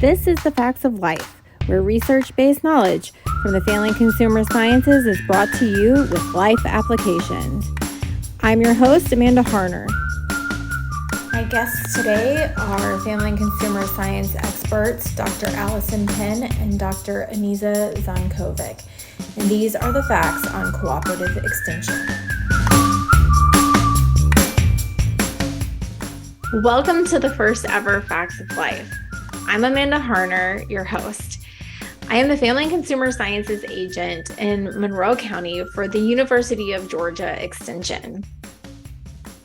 This is the Facts of Life, where research-based knowledge from the Family and Consumer Sciences is brought to you with life applications. I'm your host, Amanda Harner. My guests today are Family and Consumer Science experts, Dr. Allisen Penn and Dr. Anisa Zvonkovic. And these are the facts on Cooperative Extension. Welcome to the first ever Facts of Life. I'm Amanda Harner, your host. I am the Family and Consumer Sciences agent in Monroe County for the University of Georgia Extension.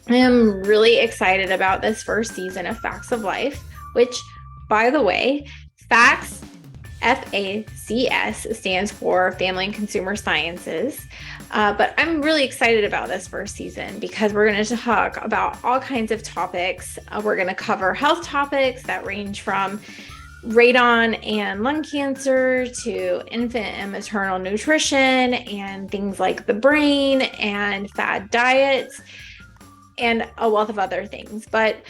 I am really excited about this first season of Facts of Life, which, by the way, FACS, FACS stands for Family and Consumer Sciences. But I'm really excited about this first season because we're going to talk about all kinds of topics. We're going to cover health topics that range from radon and lung cancer to infant and maternal nutrition and things like the brain and fad diets and a wealth of other things. But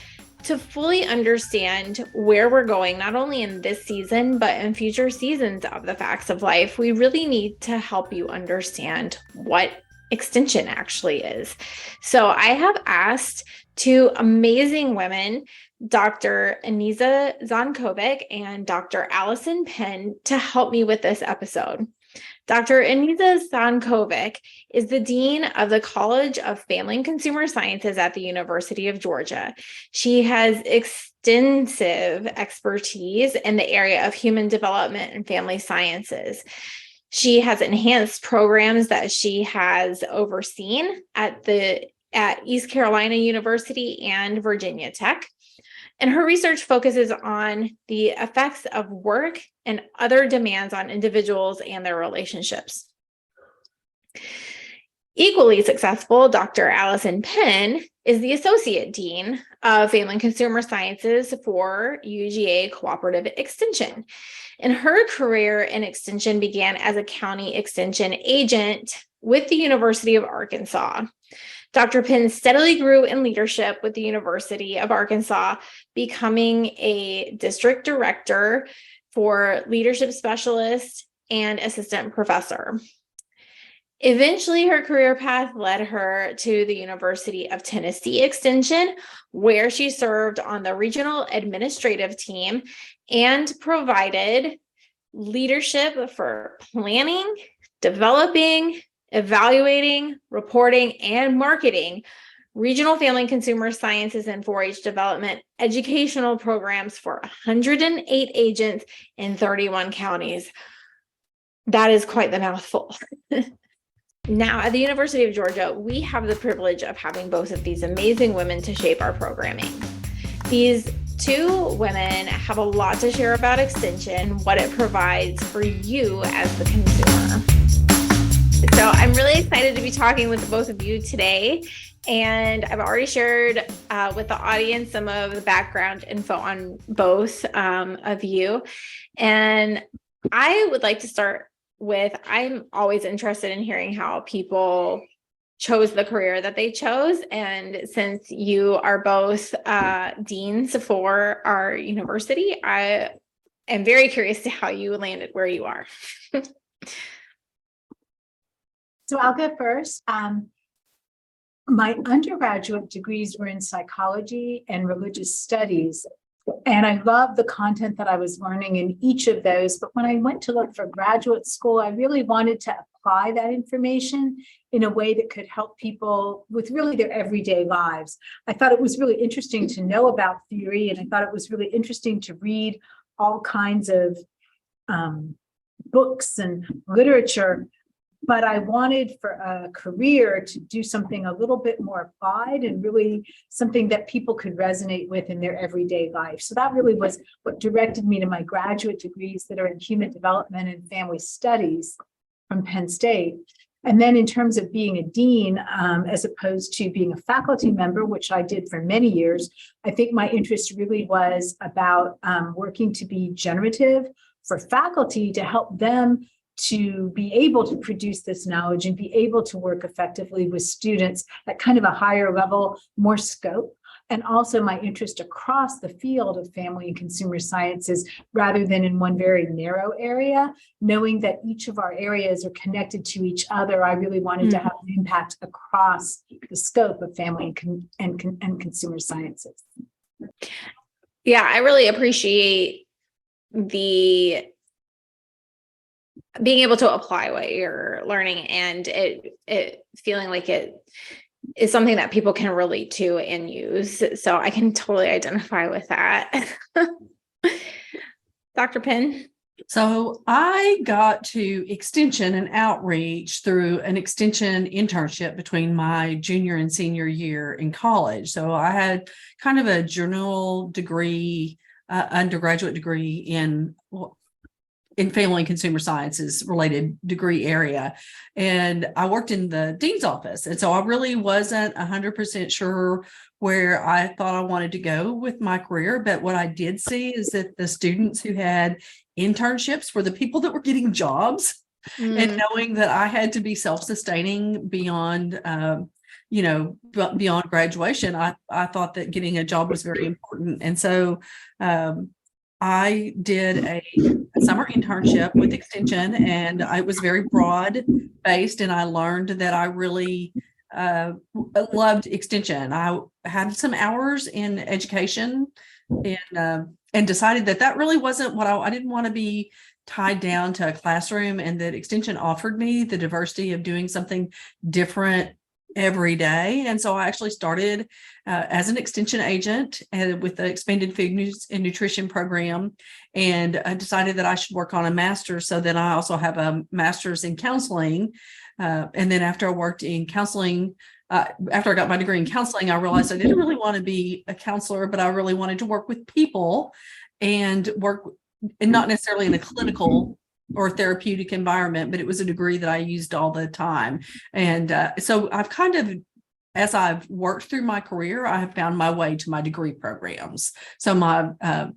to fully understand where we're going, not only in this season, but in future seasons of the Facts of Life, we really need to help you understand what extension actually is. So I have asked two amazing women, Dr. Anisa Zvonkovic and Dr. Allisen Penn, to help me with this episode. Dr. Anisa Zvonkovic is the Dean of the College of Family and Consumer Sciences at the University of Georgia. She has extensive expertise in the area of human development and family sciences. She has enhanced programs that she has overseen at East Carolina University and Virginia Tech. And her research focuses on the effects of work and other demands on individuals and their relationships. Equally successful, Dr. Allisen Penn is the Associate Dean of Family and Consumer Sciences for UGA Cooperative Extension. And her career in Extension began as a county extension agent with the University of Arkansas. Dr. Penn steadily grew in leadership with the University of Arkansas, becoming a district director for leadership specialist and assistant professor. Eventually, her career path led her to the University of Tennessee Extension, where she served on the regional administrative team and provided leadership for planning, developing, evaluating, reporting, and marketing regional family and consumer sciences and 4-H development educational programs for 108 agents in 31 counties. That is quite the mouthful. Now, at the University of Georgia, we have the privilege of having both of these amazing women to shape our programming. These two women have a lot to share about Extension, what it provides for you as the consumer. So I'm really excited to be talking with both of you today. And I've already shared with the audience some of the background info on both of you. And I would like to start with, I'm always interested in hearing how people chose the career that they chose. And since you are both deans for our university, I am very curious to how you landed where you are. So I'll go first. My undergraduate degrees were in psychology and religious studies, and I loved the content that I was learning in each of those. But when I went to look for graduate school, I really wanted to apply that information in a way that could help people with really their everyday lives. I thought it was really interesting to know about theory, and I thought it was really interesting to read all kinds of books and literature. But I wanted for a career to do something a little bit more applied and really something that people could resonate with in their everyday life. So that really was what directed me to my graduate degrees that are in human development and family studies from Penn State. And then in terms of being a dean, as opposed to being a faculty member, which I did for many years, I think my interest really was about working to be generative for faculty to help them to be able to produce this knowledge and be able to work effectively with students at kind of a higher level, more scope. and also my interest across the field of family and consumer sciences rather than in one very narrow area. Knowing that each of our areas are connected to each other, I really wanted to have an impact across the scope of family and consumer sciences. Yeah, I really appreciate the being able to apply what you're learning, and it feeling like it is something that people can relate to and use. So I can totally identify with that. Dr. Penn? So I got to extension and outreach through an extension internship between my junior and senior year in college. So I had kind of a general degree, undergraduate degree in family and consumer sciences related degree area. And I worked in the dean's office. And so I really wasn't 100% sure where I thought I wanted to go with my career. But what I did see is that the students who had internships were the people that were getting jobs. And knowing that I had to be self-sustaining beyond, beyond graduation, I thought that getting a job was very important. And so I did a summer internship with Extension, and it was very broad based, and I learned that I really loved Extension. I had some hours in education and decided that really wasn't what I didn't want to be tied down to a classroom, and that Extension offered me the diversity of doing something different every day. And so I actually started as an extension agent with the expanded food and nutrition program, and I decided that I should work on a master's. So then I also have a master's in counseling. And then after I worked in counseling, after I got my degree in counseling, I realized I didn't really want to be a counselor, but I really wanted to work with people and not necessarily in a clinical or therapeutic environment, but it was a degree that I used all the time. And so I've kind of, as I've worked through my career, I have found my way to my degree programs. So my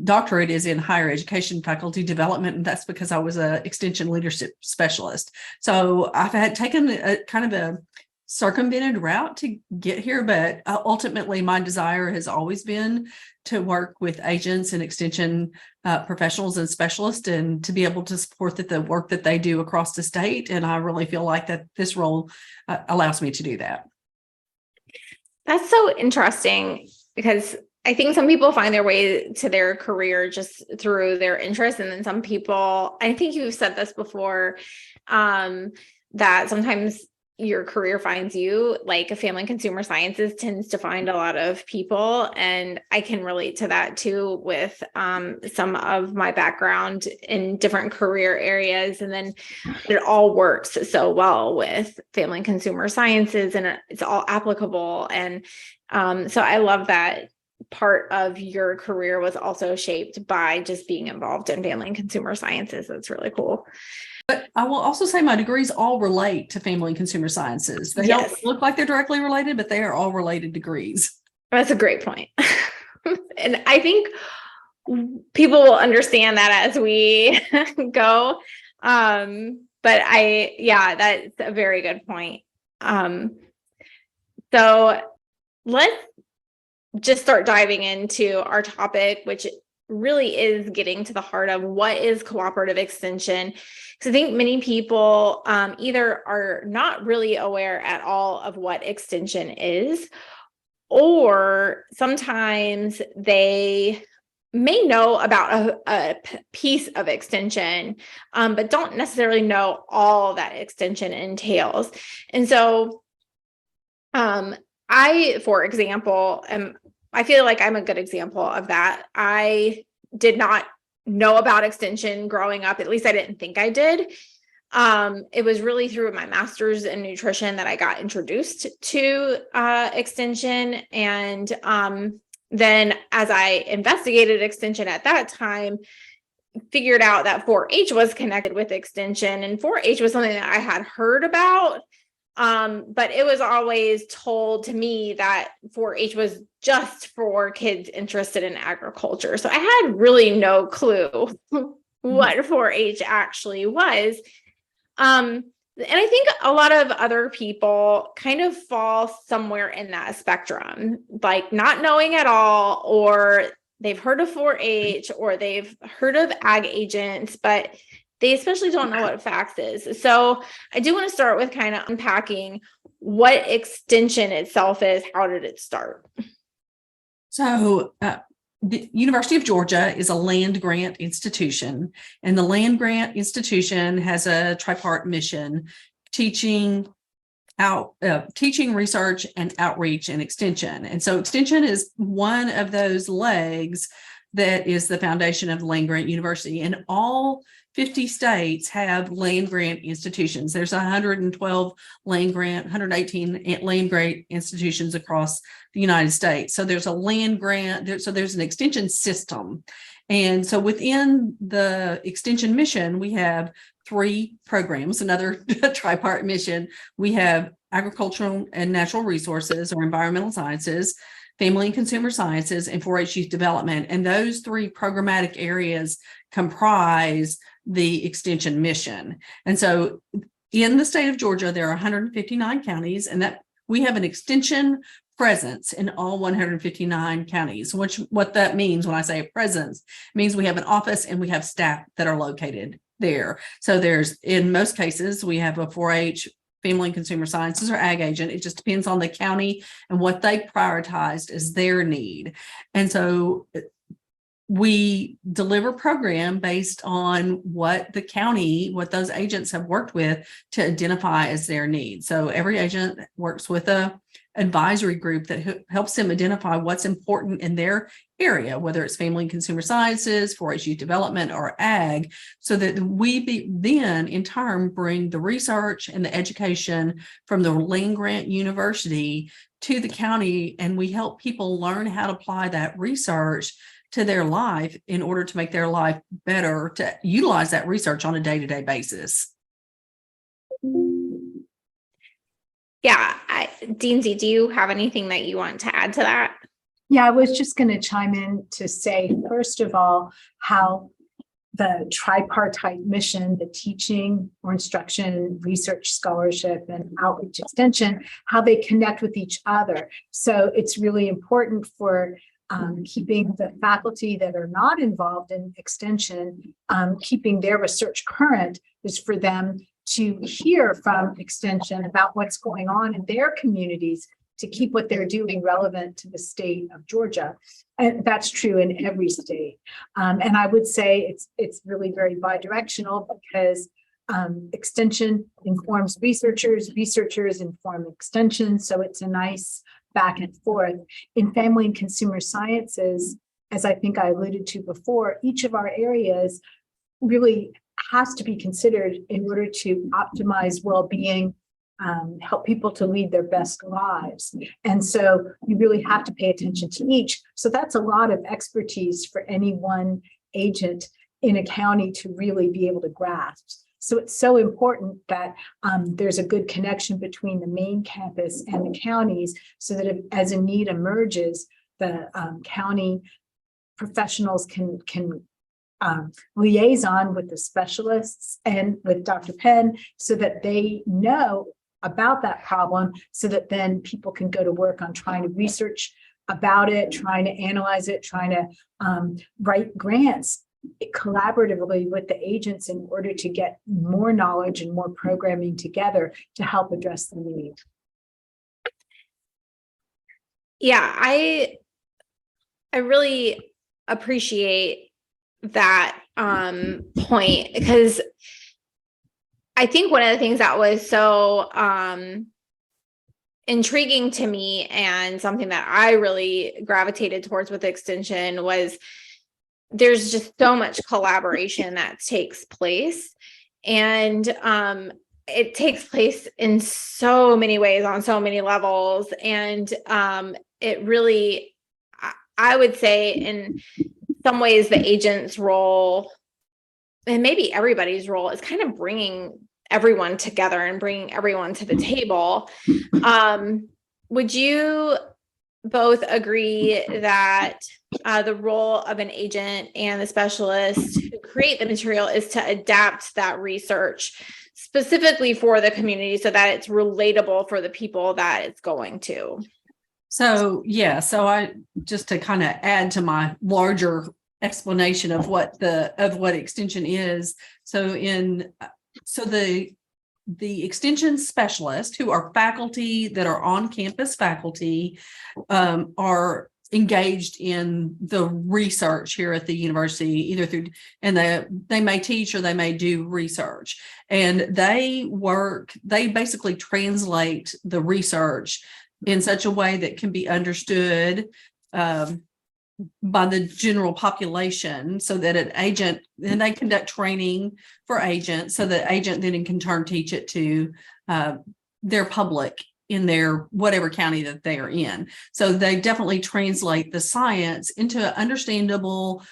doctorate is in higher education faculty development, and that's because I was an extension leadership specialist. So I've had taken a kind of a circumvented route to get here, but ultimately my desire has always been to work with agents and extension professionals and specialists, and to be able to support the work that they do across the state. And I really feel like that this role allows me to do that. That's so interesting, because I think some people find their way to their career just through their interests. And then some people, I think you've said this before, that sometimes your career finds you. Like family and consumer sciences tends to find a lot of people. And I can relate to that too with some of my background in different career areas. And then it all works so well with family and consumer sciences, and it's all applicable. And so I love that part of your career was also shaped by just being involved in family and consumer sciences. That's really cool. But I will also say my degrees all relate to family and consumer sciences. They don't look like they're directly related, but they are all related degrees. That's a great point. And I think people will understand that as we go. But that's a very good point. So let's just start diving into our topic, which really is getting to the heart of what is cooperative extension. Because I think many people either are not really aware at all of what extension is, or sometimes they may know about a piece of extension, but don't necessarily know all that extension entails. And so I, for example, I feel like I'm a good example of that. I did not know about extension growing up. At least I didn't think I did. It was really through my master's in nutrition that I got introduced to extension. And then as I investigated extension at that time, figured out that 4-H was connected with extension, and 4-H was something that I had heard about. But it was always told to me that 4-H was just for kids interested in agriculture. So I had really no clue what 4-H actually was. And I think a lot of other people kind of fall somewhere in that spectrum, like not knowing at all, or they've heard of 4-H or they've heard of ag agents, but they especially don't know what FACS is. So I do want to start with kind of unpacking what extension itself is. How did it start? So the University of Georgia is a land grant institution, and the land grant institution has a tripart mission: teaching, research, and outreach and extension. And so extension is one of those legs that is the foundation of the land grant university. And all 50 states have land grant institutions. There's 112 118 land grant institutions across the United States. So there's a land grant, so there's an extension system. And so within the extension mission, we have 3 programs, another tripart mission. We have agricultural and natural resources, or environmental sciences, family and consumer sciences, and 4-H youth development. And those 3 programmatic areas comprise the extension mission. And so in the state of Georgia, there are 159 counties, and that we have an extension presence in all 159 counties. What that means when I say a presence means we have an office and we have staff that are located there. So there's, in most cases, we have a 4-H, family and consumer sciences, or ag agent. It just depends on the county and what they prioritized as their need. And so we deliver program based on what the county, what those agents have worked with to identify as their need. So every agent works with a advisory group that helps them identify what's important in their area, whether it's family and consumer sciences, 4-H youth development, or ag, so that we then in turn bring the research and the education from the land grant university to the county, and we help people learn how to apply that research to their life in order to make their life better, to utilize that research on a day-to-day basis. Yeah, Deansy, do you have anything that you want to add to that? Yeah, I was just going to chime in to say, first of all, how the tripartite mission, the teaching or instruction, research, scholarship, and outreach extension, how they connect with each other. So it's really important for keeping the faculty that are not involved in extension, keeping their research current, is for them to hear from extension about what's going on in their communities to keep what they're doing relevant to the state of Georgia. And that's true in every state. And I would say it's really very bidirectional, because extension informs researchers, researchers inform extension. So it's a nice back and forth. In family and consumer sciences, as I think I alluded to before, each of our areas really has to be considered in order to optimize well-being, help people to lead their best lives. And so you really have to pay attention to each. So that's a lot of expertise for any one agent in a county to really be able to grasp. So it's so important that there's a good connection between the main campus and the counties, so that as a need emerges, the county professionals can liaison with the specialists and with Dr. Penn, so that they know about that problem, so that then people can go to work on trying to research about it, trying to analyze it, trying to write grants collaboratively with the agents in order to get more knowledge and more programming together to help address the need. Yeah, I really appreciate that point, because I think one of the things that was so intriguing to me, and something that I really gravitated towards with extension, was there's just so much collaboration that takes place, and it takes place in so many ways, on so many levels. And it really, I would say, in some ways, the agent's role, and maybe everybody's role, is kind of bringing everyone together and bringing everyone to the table. Would you both agree that the role of an agent and the specialist who create the material is to adapt that research specifically for the community so that it's relatable for the people that it's going to. So, yeah, so I just to kind of add to my larger explanation of what extension is. So the extension specialists, who are faculty that are on campus faculty, are engaged in the research here at the university, either through, and they may teach or they may do research, and they basically translate the research in such a way that can be understood by the general population, so that an agent, and they conduct training for agents so that agent then can turn teach it to their public in their whatever county that they are in. So they definitely translate the science into understandable,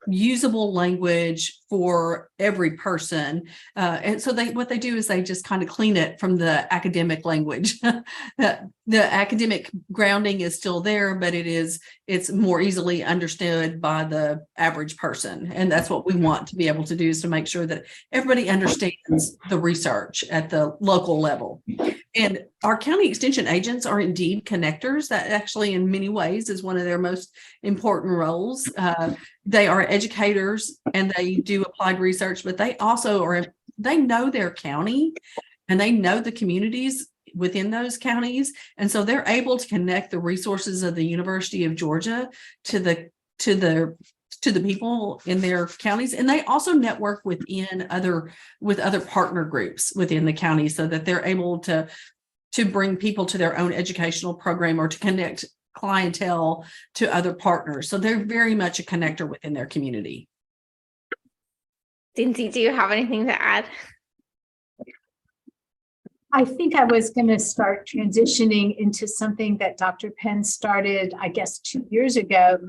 usable language for every person. And so what they do is they just kind of clean it from the academic language. The academic grounding is still there, but it's more easily understood by the average person. And that's what we want to be able to do, is to make sure that everybody understands the research at the local level. And our county extension agents are indeed connectors. That actually in many ways is one of their most important roles. They are educators and they do applied research, but they also they know their county and they know the communities within those counties. And so they're able to connect the resources of the University of Georgia to the people in their counties. And they also network with other partner groups within the county, so that they're able to bring people to their own educational program or to connect clientele to other partners. So they're very much a connector within their community. Dincy, do you have anything to add? I think I was going to start transitioning into something that Dr. Penn started, I guess, 2 years ago,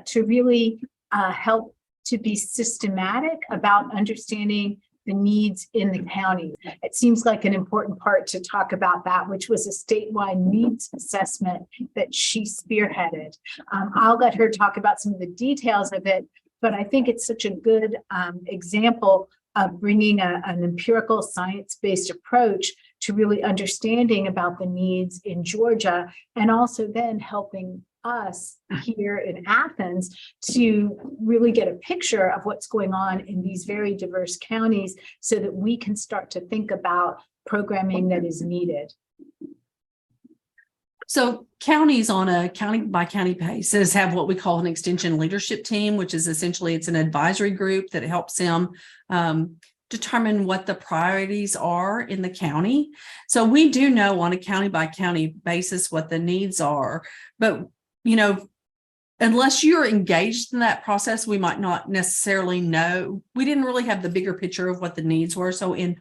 to really help to be systematic about understanding the needs in the county. It seems like an important part to talk about that, which was a statewide needs assessment that she spearheaded. I'll let her talk about some of the details of it, but I think it's such a good example of bringing an empirical science-based approach to really understanding about the needs in Georgia, and also then helping us here in Athens to really get a picture of what's going on in these very diverse counties, so that we can start to think about programming that is needed. So counties on a county by county basis have what we call an extension leadership team, which is essentially, it's an advisory group that helps them determine what the priorities are in the county. So we do know on a county by county basis what the needs are, but unless you're engaged in that process, we might not necessarily know. We didn't really have the bigger picture of what the needs were. So in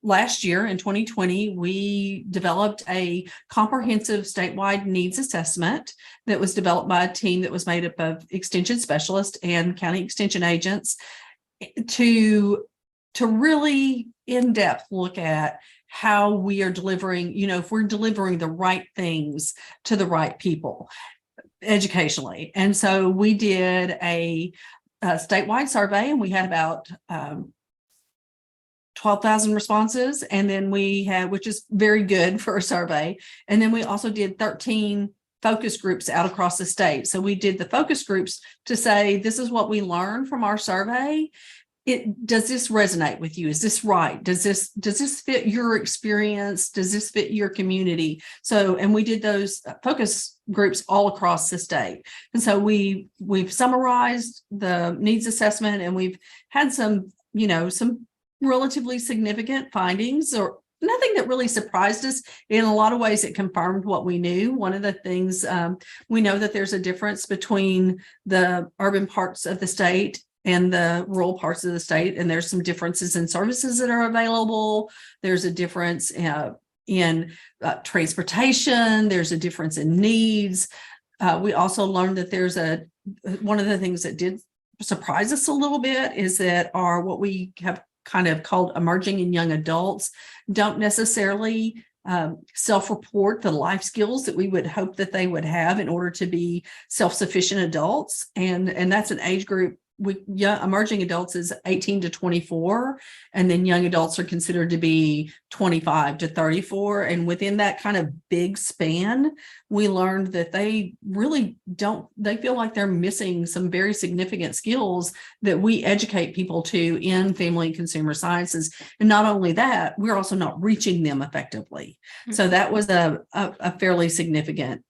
last year, in 2020, we developed a comprehensive statewide needs assessment that was developed by a team that was made up of extension specialists and county extension agents to really in-depth look at how we are delivering, if we're delivering the right things to the right people educationally. And so we did a statewide survey, and we had about 12,000 responses. And then we had, which is very good for a survey. And then we also did 13 focus groups out across the state. So we did the focus groups to say, this is what we learned from our survey. Does this resonate with you? Is this right? Does this fit your experience? Does this fit your community? So, and we did those focus groups all across the state. And so we've summarized the needs assessment, and we've had some relatively significant findings, or nothing that really surprised us. In a lot of ways, it confirmed what we knew. One of the things, we know that there's a difference between the urban parts of the state and the rural parts of the state. And there's some differences in services that are available. There's a difference in transportation. There's a difference in needs. We also learned that one of the things that did surprise us a little bit is that what we have kind of called emerging and young adults don't necessarily self-report the life skills that we would hope that they would have in order to be self-sufficient adults. And that's an age group emerging adults is 18 to 24, and then young adults are considered to be 25 to 34. And within that kind of big span, we learned that they really they feel like they're missing some very significant skills that we educate people to in family and consumer sciences. And not only that, we're also not reaching them effectively. So that was a fairly significant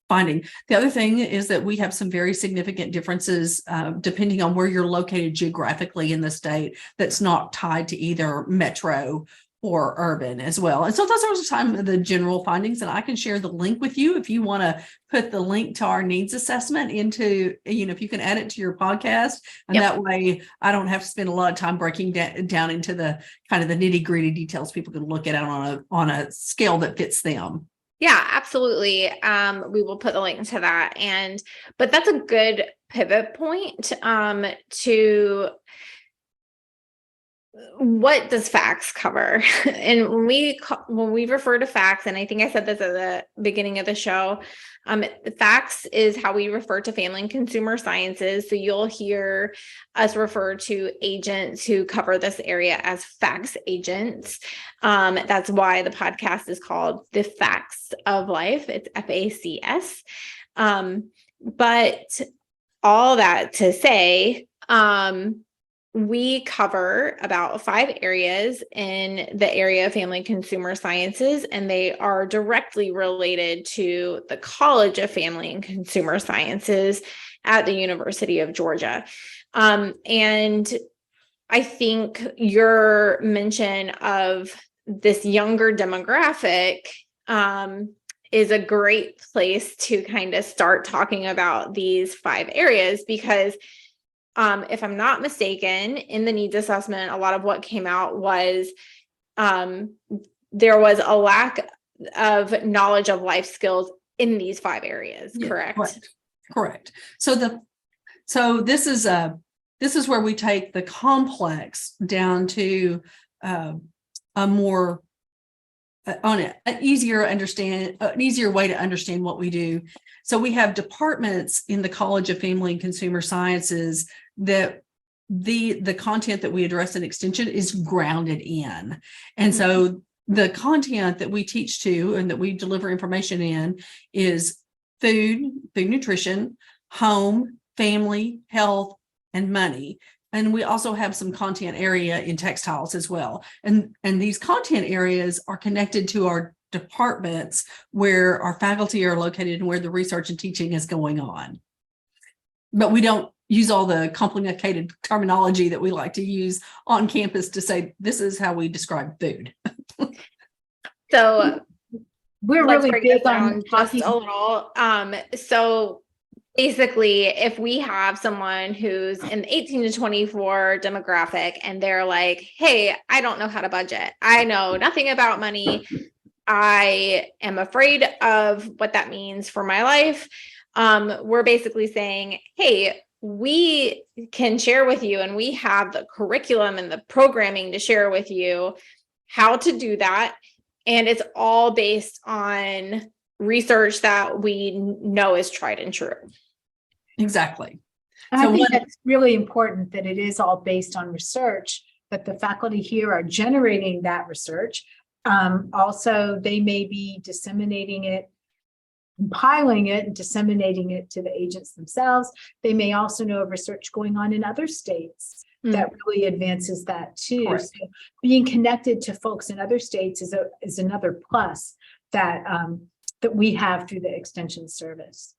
finding. The other thing is that we have some very significant differences depending on where you're located geographically in the state, that's not tied to either metro or urban as well. And so those are some of the general findings, and I can share the link with you if you want to put the link to our needs assessment into, if you can add it to your podcast, and that way I don't have to spend a lot of time breaking down into the kind of the nitty gritty details. People can look at it on a scale that fits them. Yeah, absolutely. We will put the link to that. But that's a good pivot point to what does FACS cover? And when we refer to FACS, and I think I said this at the beginning of the show, FACS is how we refer to family and consumer sciences. So you'll hear us refer to agents who cover this area as FACS agents. That's why the podcast is called The Facts of Life. It's FACS. But all that to say, we cover about 5 areas in the area of family and consumer sciences, and they are directly related to the College of Family and Consumer Sciences at the University of Georgia. And I think your mention of this younger demographic is a great place to kind of start talking about these 5 areas, because if I'm not mistaken, in the needs assessment, a lot of what came out was there was a lack of knowledge of life skills in these 5 areas. Yeah, correct. So this is where we take the complex down to a more an easier way to understand what we do. So we have departments in the College of Family and Consumer Sciences that the content that we address in Extension is grounded in. And so the content that we teach to and that we deliver information in is food nutrition, home, family, health, and money. And we also have some content area in textiles as well. And these content areas are connected to our departments where our faculty are located and where the research and teaching is going on. But we don't use all the complicated terminology that we like to use on campus to say, this is how we describe food. So we're really big on just a little. So basically, if we have someone who's in the 18 to 24 demographic and they're like, hey, I don't know how to budget. I know nothing about money. I am afraid of what that means for my life. We're basically saying, hey, we can share with you, and we have the curriculum and the programming to share with you how to do that. And it's all based on research that we know is tried and true. Exactly. I think that's really important, that it is all based on research, that the faculty here are generating that research. Also, they may be disseminating it, compiling it, and disseminating it to the agents themselves. They may also know of research going on in other states that really advances that too. Correct. So being connected to folks in other states is another plus that that we have through the Extension service.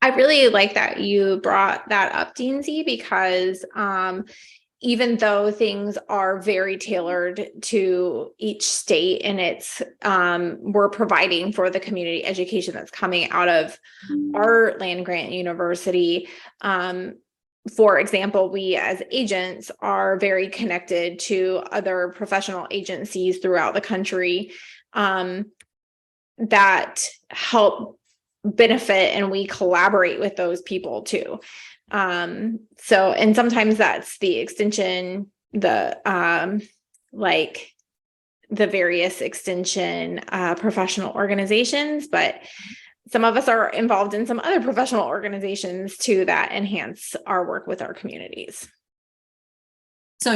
I really like that you brought that up, Dean Z, because even though things are very tailored to each state, and it's we're providing for the community education that's coming out of our land grant university. For example, we as agents are very connected to other professional agencies throughout the country that help benefit, and we collaborate with those people too. And sometimes that's the extension, the various extension professional organizations, but some of us are involved in some other professional organizations too that enhance our work with our communities. So,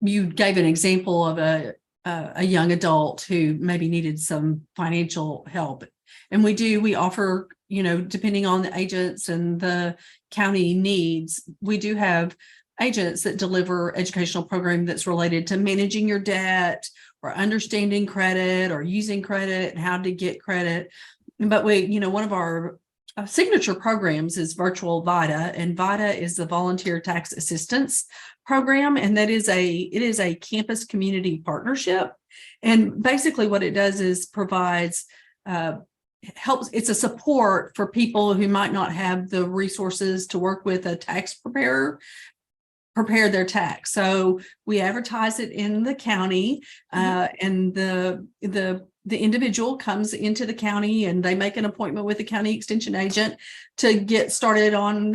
you gave an example of a young adult who maybe needed some financial help. And we offer, depending on the agents and the county needs, we do have agents that deliver educational program that's related to managing your debt or understanding credit or using credit and how to get credit. But one of our signature programs is virtual VITA, and VITA is the Volunteer Tax Assistance Program, and it is a campus community partnership. And basically what it does is provides helps. It's a support for people who might not have the resources to work with a tax preparer, prepare their tax. So we advertise it in the county, and the individual comes into the county and they make an appointment with the county extension agent to get started on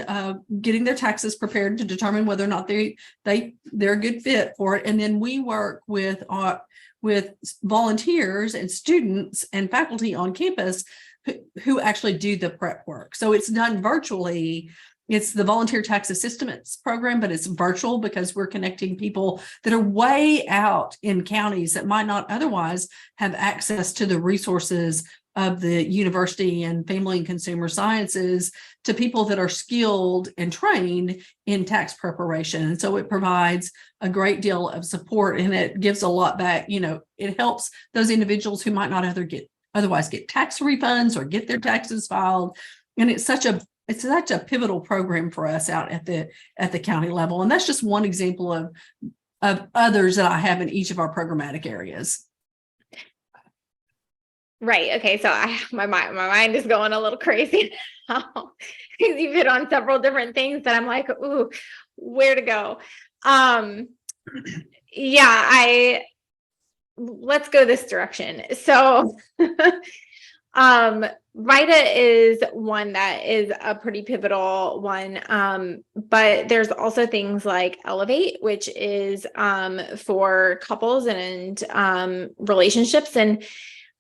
getting their taxes prepared to determine whether or not they're a good fit for it. And then we work with volunteers and students and faculty on campus who actually do the prep work. So it's done virtually. It's the Volunteer Tax Assistance Program, but it's virtual because we're connecting people that are way out in counties that might not otherwise have access to the resources of the university and family and consumer sciences to people that are skilled and trained in tax preparation. And so it provides a great deal of support, and it gives a lot back. It helps those individuals who might not otherwise get tax refunds or get their taxes filed. And it's such a pivotal program for us out at the county level. And that's just one example of others that I have in each of our programmatic areas. Right. Okay. So my mind is going a little crazy now because you've hit on several different things that I'm like, ooh, where to go? Let's go this direction. So, VITA is one that is a pretty pivotal one. But there's also things like Elevate, which is, for couples and, relationships. And,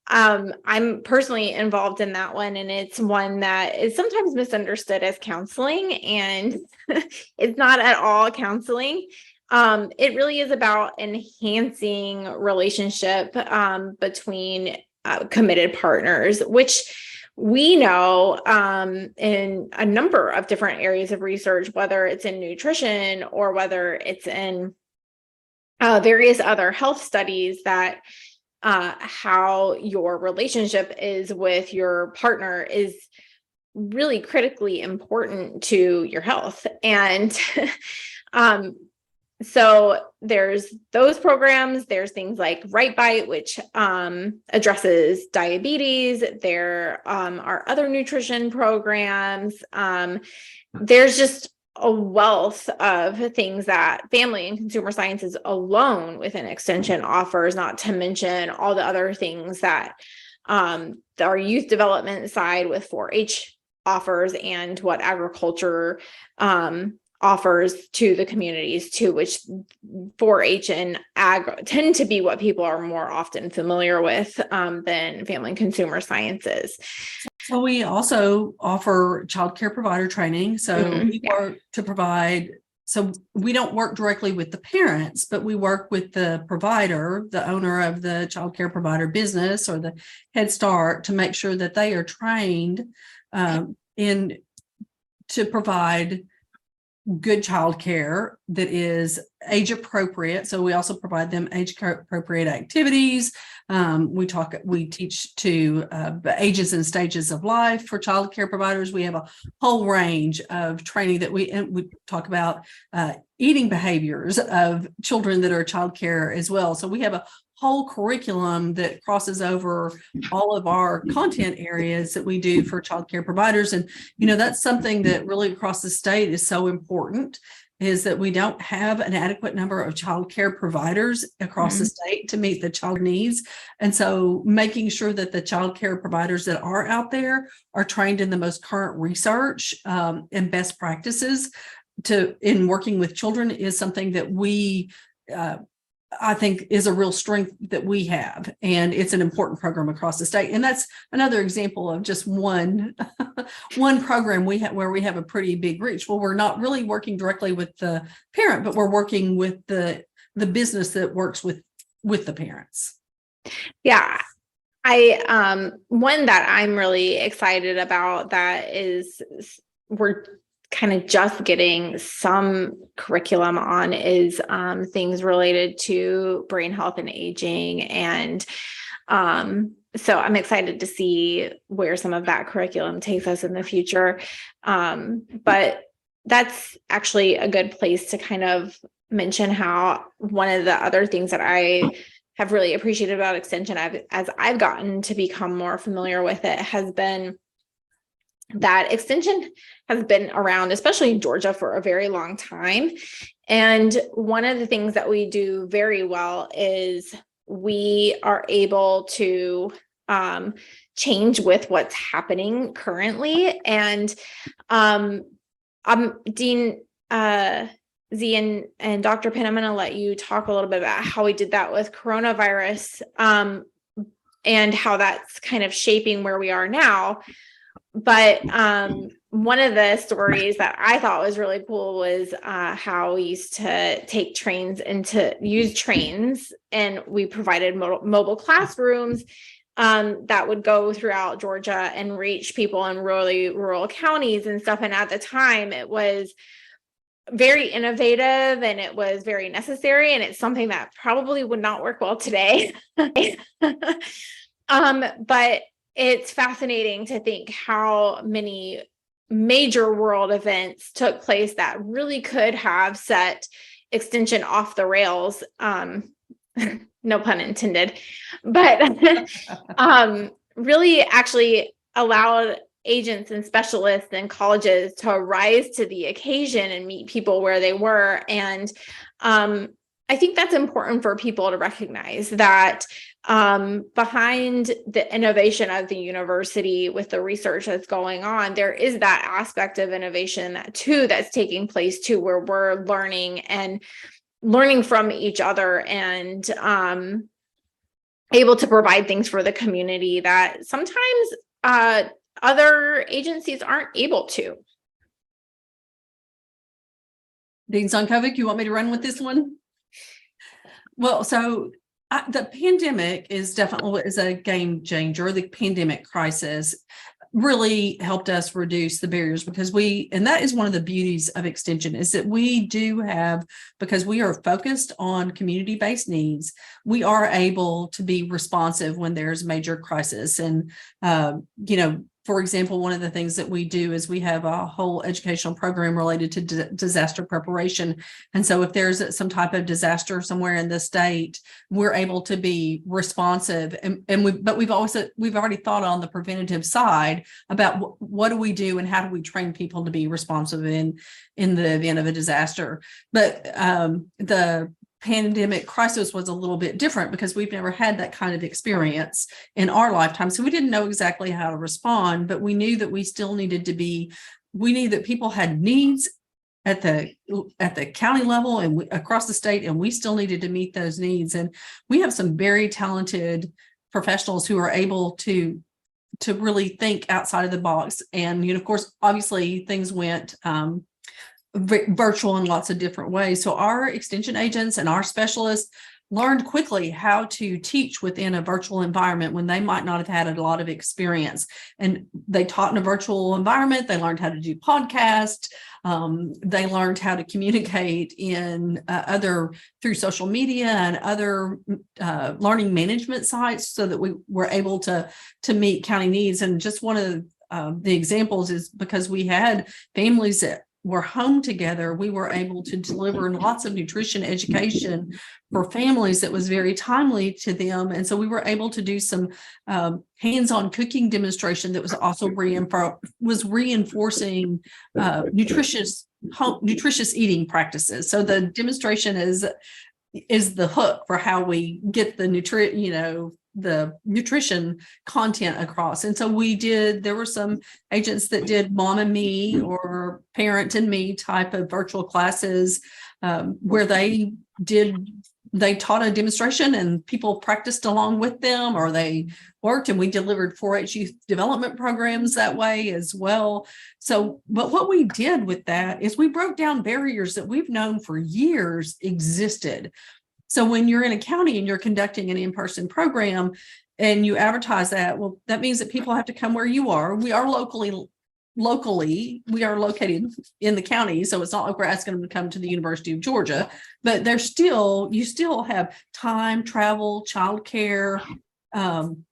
I'm personally involved in that one, and it's one that is sometimes misunderstood as counseling, and it's not at all counseling. It really is about enhancing relationship, between committed partners, which we know in a number of different areas of research, whether it's in nutrition or whether it's in various other health studies, that how your relationship is with your partner is really critically important to your health. And so there's those programs. There's things like Right Bite, which addresses diabetes. There are other nutrition programs. There's just a wealth of things that family and consumer sciences alone within Extension offers, not to mention all the other things that our youth development side with 4-H offers, and what agriculture offers to the communities too, which 4-H and ag tend to be what people are more often familiar with than family and consumer sciences. So we also offer child care provider training. So we work to provide, so we don't work directly with the parents, but we work with the provider, the owner of the child care provider business or the Head Start, to make sure that they are trained to provide good child care that is age appropriate. So we also provide them age appropriate activities. We teach to ages and stages of life for child care providers. We have a whole range of training that we talk about eating behaviors of children that are child care as well. So we have a whole curriculum that crosses over all of our content areas that we do for child care providers. And, that's something that really across the state is so important, is that we don't have an adequate number of child care providers across the state to meet the child needs. And so making sure that the child care providers that are out there are trained in the most current research and best practices in working with children is something that we I think is a real strength that we have, and it's an important program across the state. And that's another example of just one program we have where we have a pretty big reach. Well, we're not really working directly with the parent, but we're working with the business that works with the parents. Yeah. One that I'm really excited about that is we're kind of just getting some curriculum on is things related to brain health and aging. And so I'm excited to see where some of that curriculum takes us in the future. But that's actually a good place to kind of mention how one of the other things that I have really appreciated about Extension as I've gotten to become more familiar with it has been that Extension has been around, especially in Georgia, for a very long time. And one of the things that we do very well is we are able to change with what's happening currently. And Dean Z and Dr. Penn, I'm going to let you talk a little bit about how we did that with coronavirus and how that's kind of shaping where we are now. But one of the stories that I thought was really cool was how we used to take trains and to use trains, and we provided mobile classrooms that would go throughout Georgia and reach people in really rural counties and stuff. And at the time, it was very innovative and it was very necessary. And it's something that probably would not work well today. But it's fascinating to think how many major world events took place that really could have set Extension off the rails. No pun intended, but really actually allowed agents and specialists and colleges to rise to the occasion and meet people where they were. And I think that's important for people to recognize that behind the innovation of the university with the research that's going on, there is that aspect of innovation that's taking place too, where we're learning from each other and able to provide things for the community that sometimes other agencies aren't able to. Dean Zvonkovic, you want me to run with this one? Well, so the pandemic is definitely a game changer. The pandemic crisis really helped us reduce the barriers because and that is one of the beauties of Extension is that we do have, because we are focused on community-based needs, we are able to be responsive when there's major crisis. And, for example, one of the things that we do is we have a whole educational program related to disaster preparation. And so if there's some type of disaster somewhere in the state, we're able to be responsive. But we've already thought on the preventative side about what do we do and how do we train people to be responsive in the event of a disaster. But the pandemic crisis was a little bit different because we've never had that kind of experience in our lifetime. So we didn't know exactly how to respond, but we knew that we knew that people had needs at the county level and across the state, and we still needed to meet those needs. And we have some very talented professionals who are able to really think outside of the box. And, of course, obviously things went virtual in lots of different ways. So our extension agents and our specialists learned quickly how to teach within a virtual environment when they might not have had a lot of experience. And they taught in a virtual environment. They learned how to do podcasts. They learned how to communicate through social media and other learning management sites so that we were able to meet county needs. And just one of the examples is because we had families that were home together, we were able to deliver lots of nutrition education for families that was very timely to them. And so we were able to do some hands-on cooking demonstration that was also reinforcing nutritious eating practices. So the demonstration is the hook for how we get the nutrition content across. And so there were some agents that did mom and me or parent and me type of virtual classes where they did they taught a demonstration and people practiced along with them, or they worked, and we delivered 4-H youth development programs that way as well. So, but what we did with that is we broke down barriers that we've known for years existed. So when you're in a county and you're conducting an in-person program and you advertise that, well, that means that people have to come where you are. We are locally, we are located in the county. So it's not like we're asking them to come to the University of Georgia, but you still have time, travel, childcare, and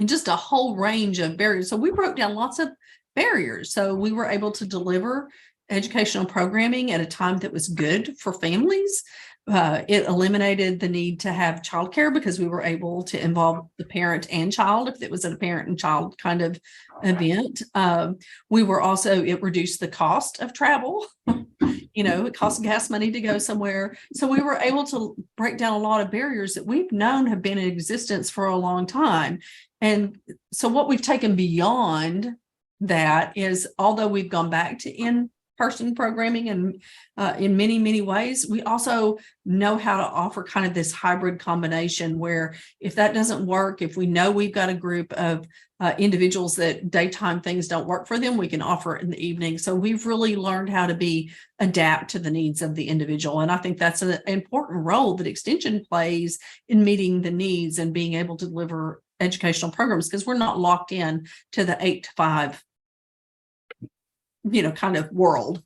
just a whole range of barriers. So we broke down lots of barriers. So we were able to deliver educational programming at a time that was good for families. It eliminated the need to have childcare because we were able to involve the parent and child if it was a parent and child kind of event. It reduced the cost of travel. It costs gas money to go somewhere. So we were able to break down a lot of barriers that we've known have been in existence for a long time. And so what we've taken beyond that is, although we've gone back to in-person programming and in many, many ways, we also know how to offer kind of this hybrid combination where if that doesn't work, if we know we've got a group of individuals that daytime things don't work for them, we can offer it in the evening. So we've really learned how to adapt to the needs of the individual. And I think that's an important role that Extension plays in meeting the needs and being able to deliver educational programs, because we're not locked in to the 8 to 5 kind of world.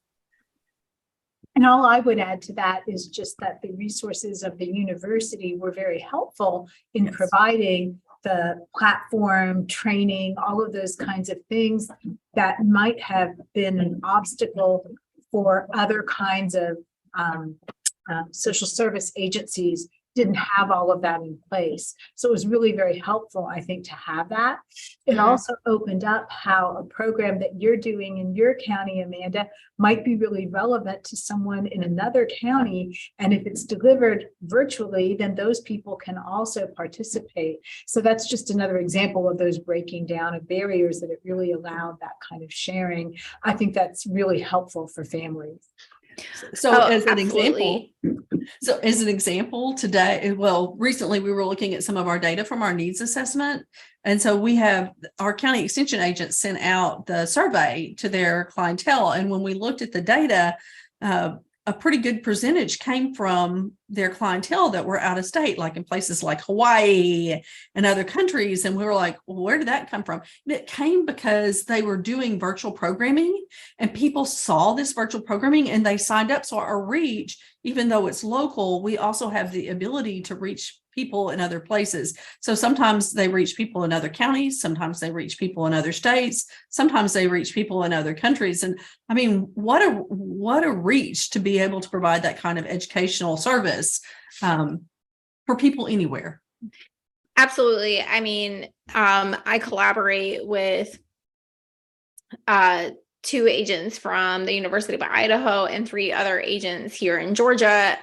And all I would add to that is just that the resources of the university were very helpful in providing the platform, training, all of those kinds of things that might have been an obstacle for other kinds of social service agencies. Didn't have all of that in place. So it was really very helpful, I think, to have that. It also opened up how a program that you're doing in your county, Amanda, might be really relevant to someone in another county. And if it's delivered virtually, then those people can also participate. So that's just another example of those breaking down of barriers that it really allowed that kind of sharing. I think that's really helpful for families. So as an example today, recently we were looking at some of our data from our needs assessment. And so we have our county extension agents sent out the survey to their clientele. And when we looked at the data, a pretty good percentage came from their clientele that were out of state, like in places like Hawaii and other countries. And we were like, well, where did that come from? And it came because they were doing virtual programming and people saw this virtual programming and they signed up. So our reach, even though it's local, we also have the ability to reach people in other places. So sometimes they reach people in other counties, sometimes they reach people in other states, sometimes they reach people in other countries. And I mean, what a reach to be able to provide that kind of educational service for people anywhere. Absolutely. I mean, I collaborate with 2 agents from the University of Idaho and 3 other agents here in Georgia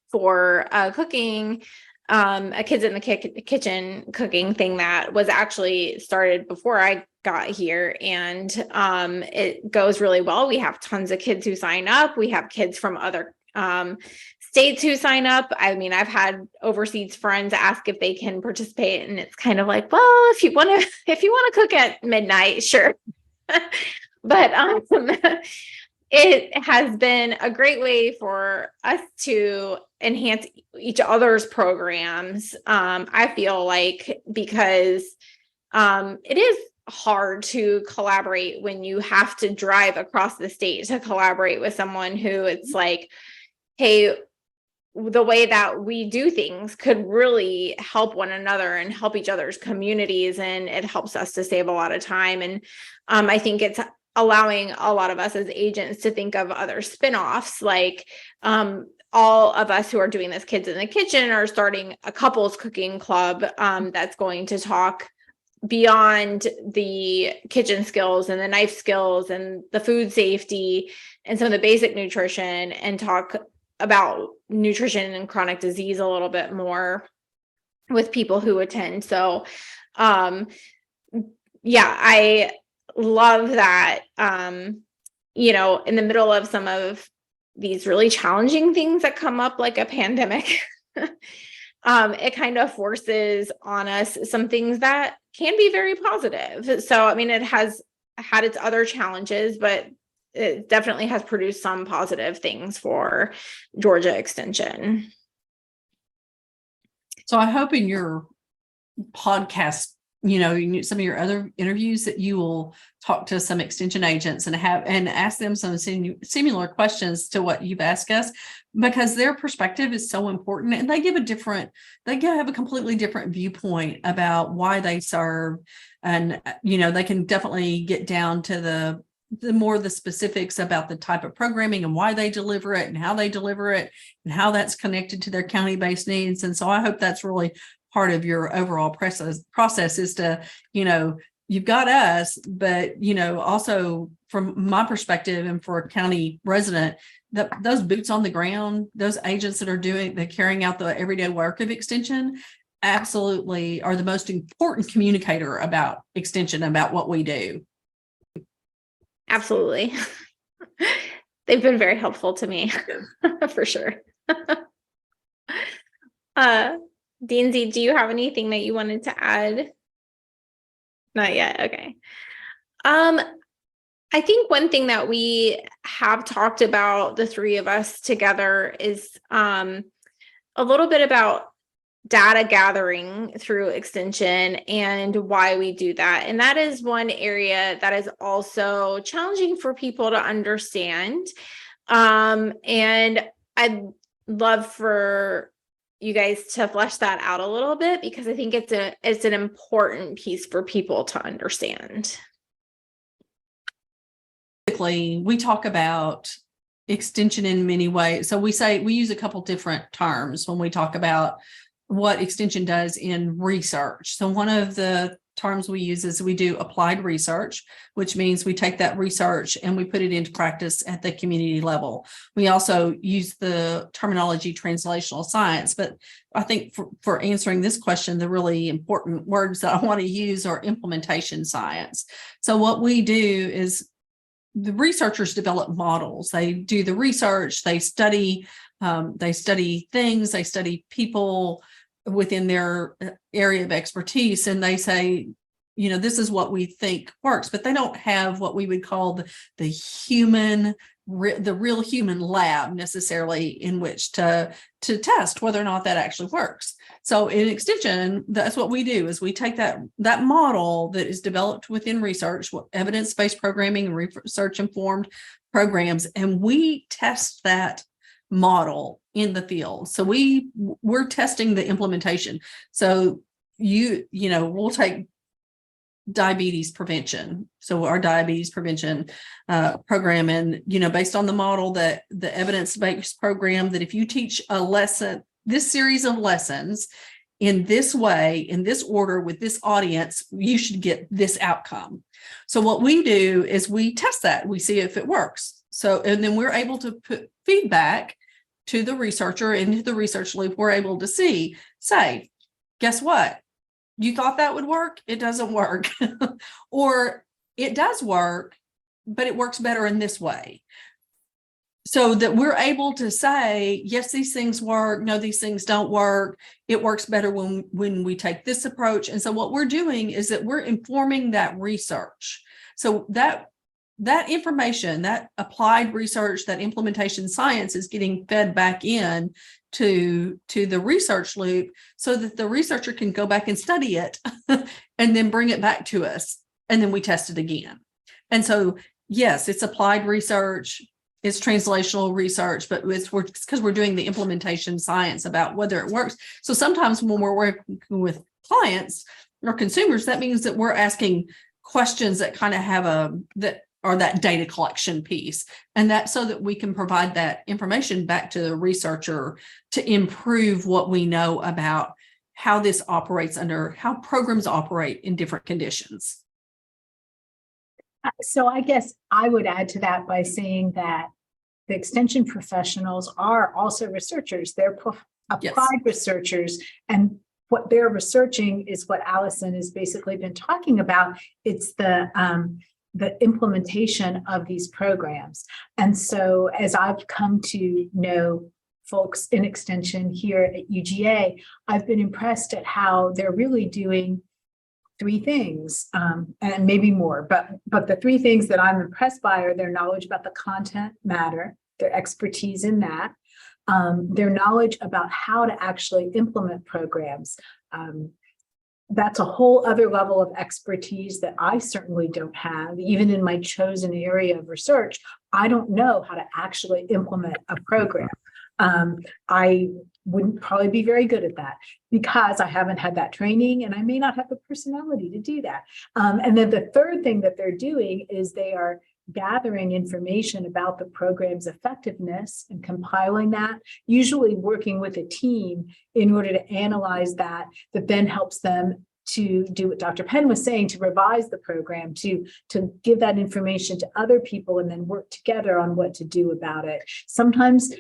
for cooking. A kids in the kitchen cooking thing that was actually started before I got here, and it goes really well. We have tons of kids who sign up. We have kids from other states who sign up. I mean, I've had overseas friends ask if they can participate, and it's kind of like, well, if you want to cook at midnight, sure. But it has been a great way for us to enhance each other's programs. I feel like, because it is hard to collaborate when you have to drive across the state to collaborate with someone who it's like, hey, the way that we do things could really help one another and help each other's communities. And it helps us to save a lot of time. And I think it's allowing a lot of us as agents to think of other spinoffs, like all of us who are doing this Kids in the Kitchen are starting a couples cooking club that's going to talk beyond the kitchen skills and the knife skills and the food safety and some of the basic nutrition, and talk about nutrition and chronic disease a little bit more with people who attend. So I love that, in the middle of some of these really challenging things that come up, like a pandemic, it kind of forces on us some things that can be very positive. So, I mean, it has had its other challenges, but it definitely has produced some positive things for Georgia Extension. So I hope in your podcast, some of your other interviews that you will talk to some extension agents and ask them some similar questions to what you've asked us, because their perspective is so important, and they have a completely different viewpoint about why they serve. And, they can definitely get down to the specifics about the type of programming and why they deliver it and how they deliver it and how that's connected to their county-based needs. And so I hope that's really part of your overall process is to, you've got us, but, also from my perspective and for a county resident, those boots on the ground, those agents that are carrying out the everyday work of extension absolutely are the most important communicator about extension, about what we do. Absolutely. They've been very helpful to me for sure. Deansy, do you have anything that you wanted to add? Not yet. Okay. I think one thing that we have talked about, the three of us together, is a little bit about data gathering through extension and why we do that. And that is one area that is also challenging for people to understand. And I'd love for you guys to flesh that out a little bit, because I think it's an important piece for people to understand. Basically, we talk about extension in many ways. So we use a couple different terms when we talk about what extension does in research. So one of the terms we use is we do applied research, which means we take that research and we put it into practice at the community level. We also use the terminology translational science, but I think for answering this question, the really important words that I want to use are implementation science. So what we do is the researchers develop models. They do the research, they study things, they study people within their area of expertise, and they say, this is what we think works, but they don't have what we would call the real human lab necessarily in which to test whether or not that actually works. So in extension, that's what we do, is we take that model that is developed within research, evidence-based programming and research-informed programs, and we test that model in the field. So we're testing the implementation. So we'll take diabetes prevention. So our diabetes prevention program, and based on the model, that the evidence-based program, that if you teach this series of lessons in this way, in this order, with this audience, you should get this outcome. So what we do is we test that, we see if it works. So, and then we're able to put feedback to the researcher into the research loop. We're able to say, guess what? You thought that would work? It doesn't work. Or it does work, but it works better in this way. So that we're able to say, yes, these things work. No, these things don't work. It works better when we take this approach. And so what we're doing is that we're informing that research. So that information, that applied research, that implementation science is getting fed back in to the research loop, so that the researcher can go back and study it and then bring it back to us. And then we test it again. And so, yes, it's applied research, it's translational research, but it's because we're doing the implementation science about whether it works. So sometimes when we're working with clients or consumers, that means that we're asking questions that kind of have that data collection piece, and that so that we can provide that information back to the researcher to improve what we know about how this operates how programs operate in different conditions. So I guess I would add to that by saying that the extension professionals are also researchers. They're applied researchers, and what they're researching is what Allisen has basically been talking about. It's the implementation of these programs. And so as I've come to know folks in Extension here at UGA, I've been impressed at how they're really doing three things, and maybe more, but the three things that I'm impressed by are their knowledge about the content matter, their expertise in that, their knowledge about how to actually implement programs. That's a whole other level of expertise that I certainly don't have. Even in my chosen area of research, I don't know how to actually implement a program. I wouldn't probably be very good at that because I haven't had that training and I may not have the personality to do that. And then the third thing that they're doing is they are gathering information about the program's effectiveness and compiling that, usually working with a team in order to analyze that then helps them to do what Dr. Penn was saying, to revise the program, to give that information to other people and then work together on what to do about it. Sometimes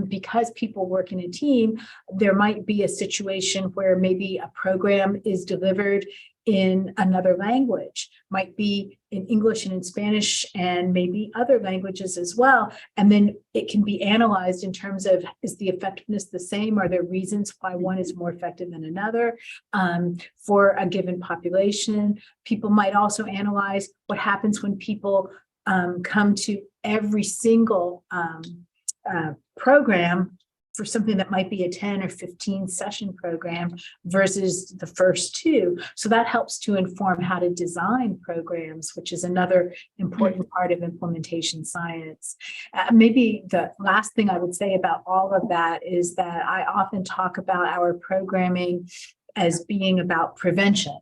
because people work in a team, there might be a situation where maybe a program is delivered in another language, might be in English and in Spanish and maybe other languages as well. And then it can be analyzed in terms of, is the effectiveness the same? Are there reasons why one is more effective than another for a given population? People might also analyze what happens when people come to every single program for something that might be a 10 or 15 session program versus the first two. So that helps to inform how to design programs, which is another important part of implementation science. Maybe the last thing I would say about all of that is that I often talk about our programming as being about prevention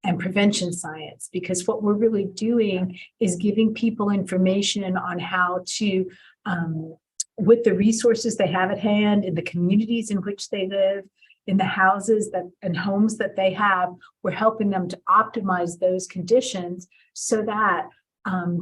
and prevention science, because what we're really doing is giving people information on how to with the resources they have at hand in the communities in which they live, in the houses and homes that they have, we're helping them to optimize those conditions so that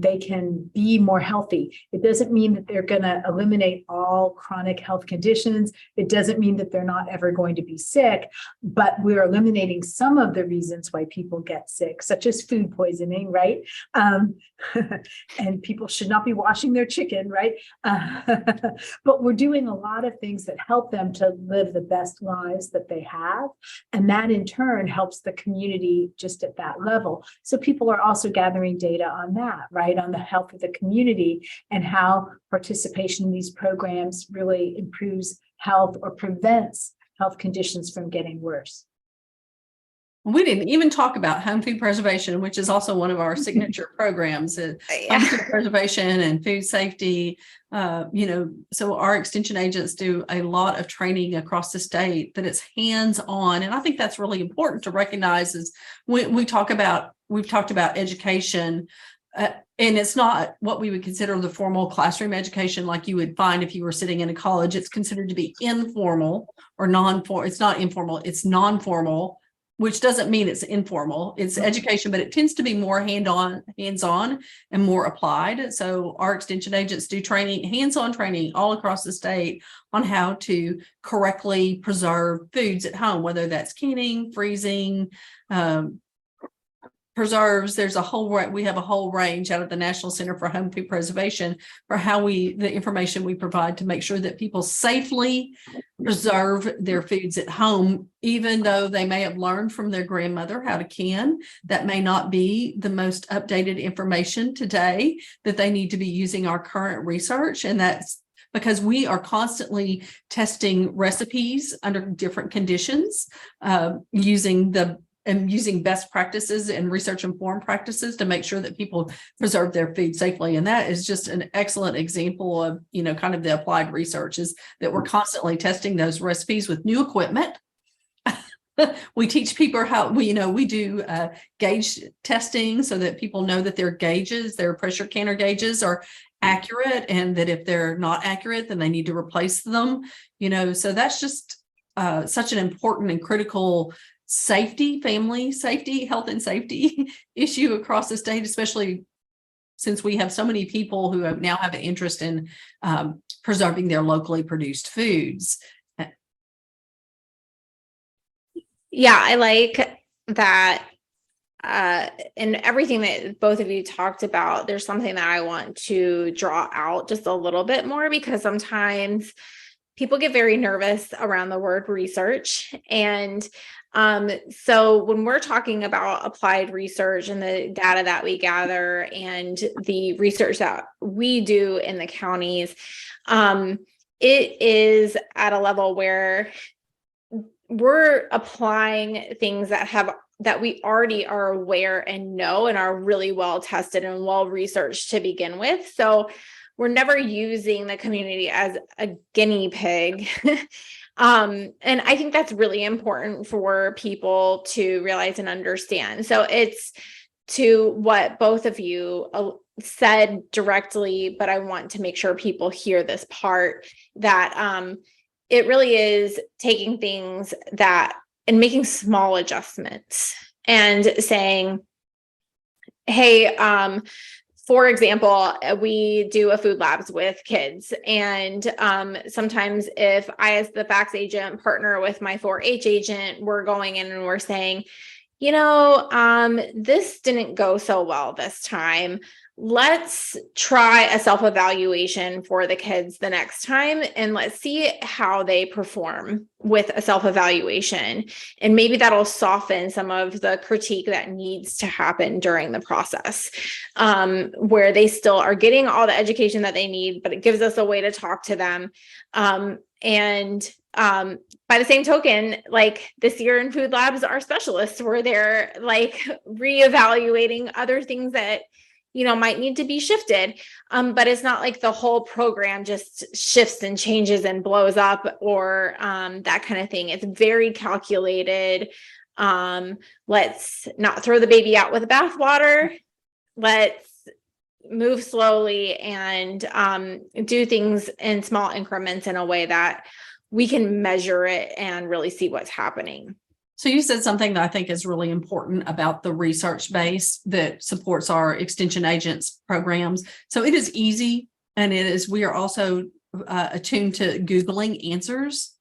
they can be more healthy. It doesn't mean that they're going to eliminate all chronic health conditions. It doesn't mean that they're not ever going to be sick, but we're eliminating some of the reasons why people get sick, such as food poisoning, right? And people should not be washing their chicken, right? But we're doing a lot of things that help them to live the best lives that they have. And that in turn helps the community just at that level. So people are also gathering data on that, right, on the health of the community and how participation in these programs really improves health or prevents health conditions from getting worse. We didn't even talk about home food preservation, which is also one of our signature programs. Home food preservation and food safety. So our extension agents do a lot of training across the state that it's hands-on, and I think that's really important to recognize. Is we've talked about education. And it's not what we would consider the formal classroom education like you would find if you were sitting in a college. It's considered to be informal or non-formal. It's not informal, it's non-formal, which doesn't mean it's informal. It's education, but it tends to be more hands-on and more applied. So our extension agents do training, hands-on training all across the state on how to correctly preserve foods at home, whether that's canning, freezing, preserves. There's we have a whole range out of the National Center for Home Food Preservation for how the information we provide to make sure that people safely preserve their foods at home, even though they may have learned from their grandmother how to can. That may not be the most updated information today, that they need to be using our current research. And that's because we are constantly testing recipes under different conditions, using best practices and research-informed practices to make sure that people preserve their food safely. And that is just an excellent example of, kind of the applied research, is that we're constantly testing those recipes with new equipment. We teach people how we do gauge testing so that people know that their gauges, their pressure canner gauges, are accurate, and that if they're not accurate, then they need to replace them. So that's just such an important and critical family safety, health and safety issue across the state, especially since we have so many people who now have an interest in preserving their locally produced foods. Yeah, I like that. And everything that both of you talked about, there's something that I want to draw out just a little bit more, because sometimes people get very nervous around the word research. And so when we're talking about applied research and the data that we gather and the research that we do in the counties, it is at a level where we're applying things that we already are aware and know and are really well tested and well researched to begin with. So we're never using the community as a guinea pig. And I think that's really important for people to realize and understand. So it's to what both of you said directly, but I want to make sure people hear this part, that it really is taking things and making small adjustments and saying, hey, for example, we do a food labs with kids. And sometimes if I, as the FACS agent, partner with my 4-H agent, we're going in and we're saying, this didn't go so well this time. Let's try a self-evaluation for the kids the next time, and let's see how they perform with a self-evaluation. And maybe that'll soften some of the critique that needs to happen during the process, where they still are getting all the education that they need, but it gives us a way to talk to them. By the same token, like this year in food labs, our specialists were there, like reevaluating other things that might need to be shifted. But it's not like the whole program just shifts and changes and blows up or that kind of thing. It's very calculated. Let's not throw the baby out with the bathwater. Let's move slowly and do things in small increments in a way that we can measure it and really see what's happening. So you said something that I think is really important about the research base that supports our extension agents programs. So it is easy, and we are also attuned to Googling answers.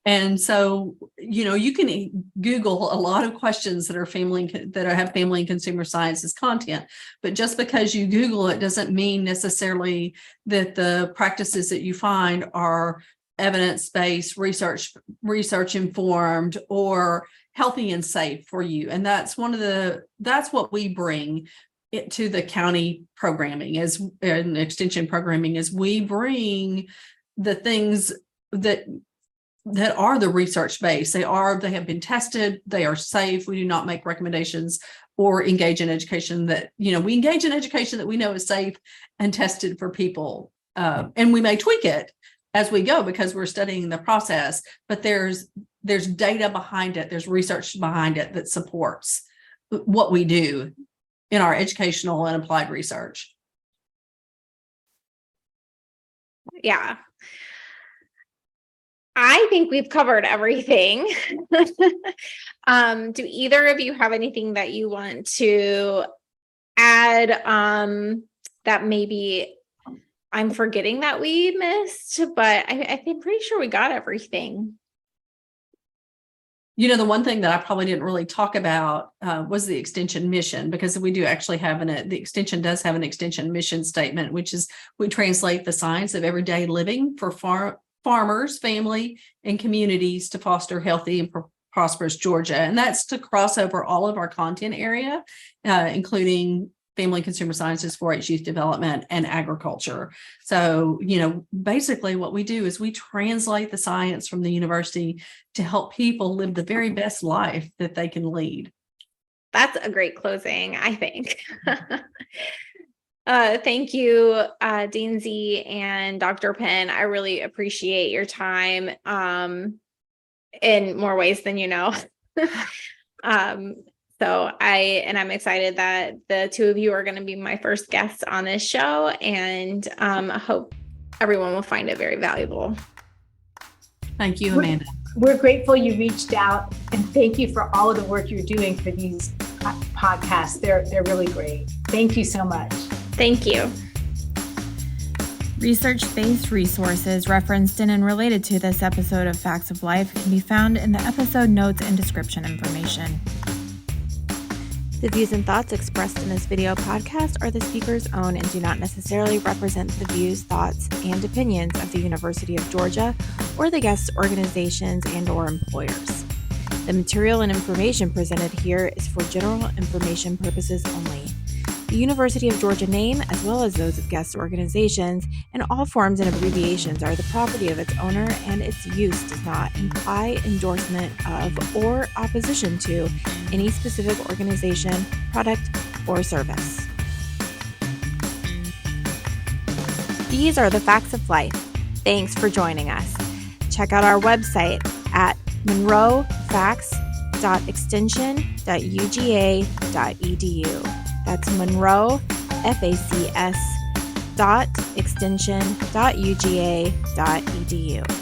And so, you can Google a lot of questions that have family and consumer sciences content, but just because you Google it doesn't mean necessarily that the practices that you find are evidence-based, research informed, or healthy and safe for you. And that's what we bring to the county programming and extension programming, is we bring the things that are the research base. They have been tested, they are safe. We do not make recommendations or engage in education we engage in education that we know is safe and tested for people. And we may tweak it as we go because we're studying the process, but there's data behind it. There's research behind it that supports what we do in our educational and applied research. Yeah. I think we've covered everything. Do either of you have anything that you want to add that maybe I'm forgetting that we missed, but I'm pretty sure we got everything. The one thing that I probably didn't really talk about was the extension mission, because we do actually have the extension does have an extension mission statement, which is we translate the science of everyday living for farmers, family, and communities to foster healthy and prosperous Georgia. And that's to cross over all of our content area, including family consumer sciences, 4-H youth development, and agriculture. So, basically what we do is we translate the science from the university to help people live the very best life that they can lead. That's a great closing, I think. Thank you, Dean Z and Dr. Penn. I really appreciate your time in more ways than you know. So I'm excited that the two of you are going to be my first guests on this show, and I hope everyone will find it very valuable. Thank you, Amanda. We're grateful you reached out, and thank you for all of the work you're doing for these podcasts. They're really great. Thank you so much. Thank you. Research-based resources referenced in and related to this episode of Facts of Life can be found in the episode notes and description information. The views and thoughts expressed in this video podcast are the speaker's own and do not necessarily represent the views, thoughts, and opinions of the University of Georgia or the guest organizations and/or employers. The material and information presented here is for general information purposes only. The University of Georgia name, as well as those of guest organizations, and all forms and abbreviations are the property of its owner, and its use does not imply endorsement of or opposition to any specific organization, product, or service. These are the facts of life. Thanks for joining us. Check out our website at monroe.facs.extension.UGA.Edu. That's Monroe, FACS.extension.UGA.Edu.